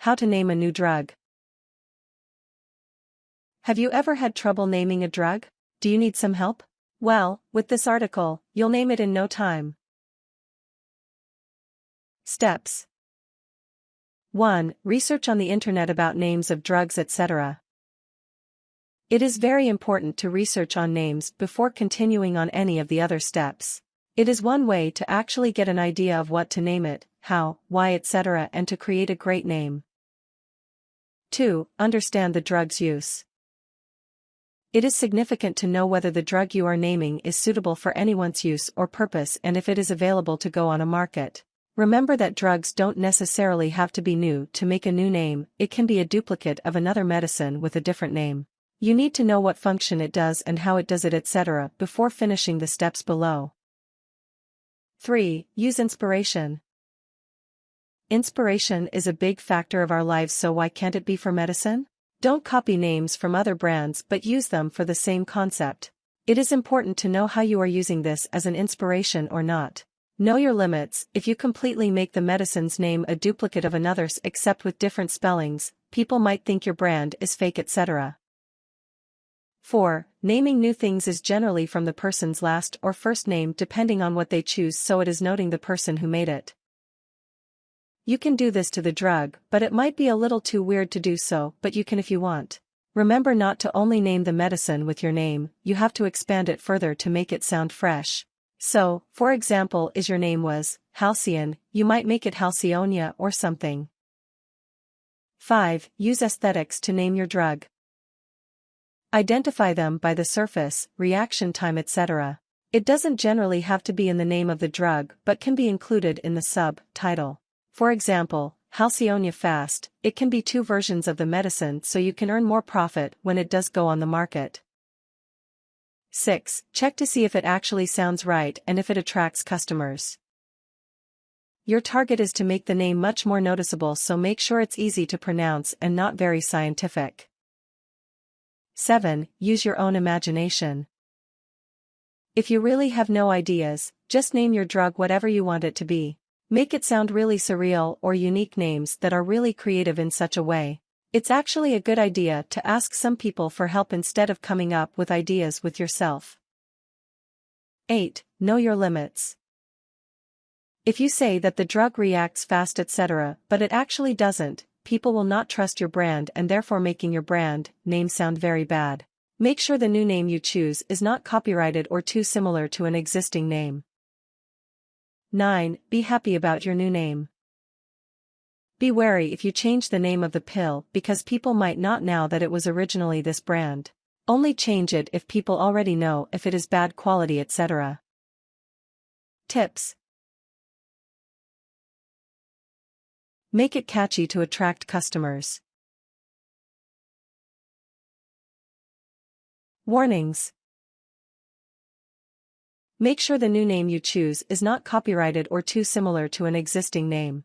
How to name a new drug. Have you ever had trouble naming a drug? Do you need some help? Well, with this article, you'll name it in no time. Steps. 1. Research on the internet about names of drugs, etc. It is very important to research on names before continuing on any of the other steps. It is one way to actually get an idea of what to name it, how, why, etc., and to create a great name. 2. Understand the drug's use. It is significant to know whether the drug you are naming is suitable for anyone's use or purpose and if it is available to go on a market. Remember that drugs don't necessarily have to be new to make a new name, it can be a duplicate of another medicine with a different name. You need to know what function it does and how it does it, etc. before finishing the steps below. 3. Use inspiration. Inspiration is a big factor of our lives, so why can't it be for medicine? Don't copy names from other brands but use them for the same concept. It is important to know how you are using this as an inspiration or not. Know your limits. If you completely make the medicine's name a duplicate of another's except with different spellings, people might think your brand is fake, etc. 4. Naming new things is generally from the person's last or first name depending on what they choose, so it is noting the person who made it. You can do this to the drug, but it might be a little too weird to do so, but you can if you want. Remember not to only name the medicine with your name, you have to expand it further to make it sound fresh. So, for example, if your name was Halcyon, you might make it Halcyonia or something. 5. Use aesthetics to name your drug. Identify them by the surface, reaction time, etc. It doesn't generally have to be in the name of the drug but can be included in the sub-title. For example, Halcyonia Fast, it can be 2 versions of the medicine so you can earn more profit when it does go on the market. 6. Check to see if it actually sounds right and if it attracts customers. Your target is to make the name much more noticeable, so make sure it's easy to pronounce and not very scientific. 7. Use your own imagination. If you really have no ideas, just name your drug whatever you want it to be. Make it sound really surreal or unique names that are really creative in such a way. It's actually a good idea to ask some people for help instead of coming up with ideas with yourself. 8. Know your limits. If you say that the drug reacts fast, etc., but it actually doesn't, people will not trust your brand and therefore making your brand name sound very bad. Make sure the new name you choose is not copyrighted or too similar to an existing name. 9. Be happy about your new name. Be wary if you change the name of the pill because people might not know that it was originally this brand. Only change it if people already know if it is bad quality, etc. Tips. Make it catchy to attract customers. Warnings. Make sure the new name you choose is not copyrighted or too similar to an existing name.